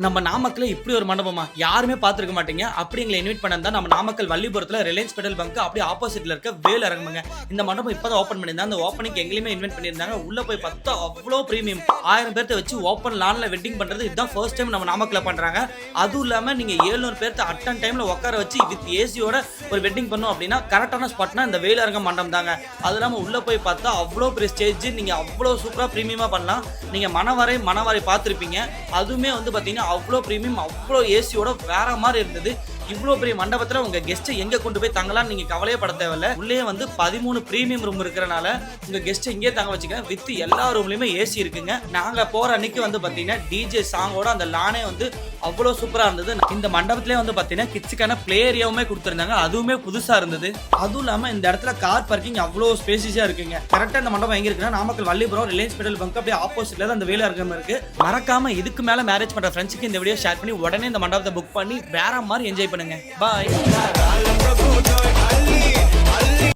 நம்ம நாமக்கல்ல இப்படி ஒரு மண்டபமா யாருமே பார்த்துருக்க மாட்டீங்க. அப்படி எங்களை இன்வைட் பண்ணா நம்ம நாமக்கல் வள்ளிபுரத்துல ரிலையன்ஸ் பெட்ரோல் பங்க் அப்படியே ஆப்போசிட்ல இருக்க வேல் அரங்கமங்க. இந்த மண்டபம் இப்பதான் ஓப்பன் பண்ணியிருந்தாங்க. அந்த ஓப்பனிங் எங்களையுமே இன்வைட் பண்ணியிருந்தாங்க. உள்ள போய் பார்த்தா அவ்வளோ பிரீமியம் 1000 பேர்த்த வச்சு ஓப்பன் லான்ல வெட்டிங் பண்றது இதுதான் ஃபர்ஸ்ட் டைம் நம்ம நாமக்கல்ல பண்றாங்க. அதுவும் இல்லாம நீங்க 700 பேர்த்த அட்டன் டைம்ல உட்கார வச்சு வித் ஏசியோட ஒரு வெட்டிங் பண்ணோம் அப்படின்னா கரெக்டான ஸ்பாட்னா இந்த வேல் அரங்கம் மண்டபம் தாங்க. அது இல்லாம உள்ள போய் பார்த்தா அவ்வளோ பெரிய ஸ்டேஜ், நீங்க அவ்வளோ சூப்பரா பிரீமியமா பண்ணலாம். நீங்க மனவரை பார்த்துருப்பீங்க. அதுவுமே வந்து பாத்தீங்கன்னா அவ்வளோ பிரீமியம், அவ்வளோ ஏசியோட வேற மாதிரி இருந்தது. இவ்வளோ பெரிய மண்டபத்துல உங்க கெஸ்ட்டை எங்க கொண்டு போய் தங்கலாம் நீங்க கவலையே பட தேவையில்ல. உள்ளே வந்து 13 பிரீமியம் ரூம் இருக்கிறனால உங்க கெஸ்ட்டை இங்கே தங்க வச்சுக்க. வித் எல்லா ரூம்லயுமே ஏசி இருக்குங்க. நாங்க போற அன்னைக்கு வந்து பாத்தீங்கன்னா டிஜே சாங்கோட அந்த லானே வந்து அவ்வளோ சூப்பரா இருந்தது. இந்த மண்டபத்திலே வந்து பாத்தீங்கன்னா கிட்ஸுக்கான பிளே ஏரியாவுமே கொடுத்துருந்தாங்க. அதுவுமே புதுசா இருந்தது. அதுவும் இல்லாம இந்த இடத்துல கார் பார்க்கிங் அவ்வளோ ஸ்பேசியஸா இருக்குங்க. கரெக்டா இந்த மண்டபம் எங்க இருக்குன்னா Namakkal Vallipuram Reliance petrol bunk அப்படியே ஆப்போசிட்ல தான் அந்த வேலை அரங்கம் இருக்கு. மறக்காம இதுக்கு மேல மேரேஜ் பண்ற ஃப்ரெண்ட்ஸுக்கு இந்த வீடியோ ஷேர் பண்ணி உடனே இந்த மண்டபத்தை புக் பண்ணி வேற மாதிரி என்ஜாய் பண்ணுங்க. பாய்.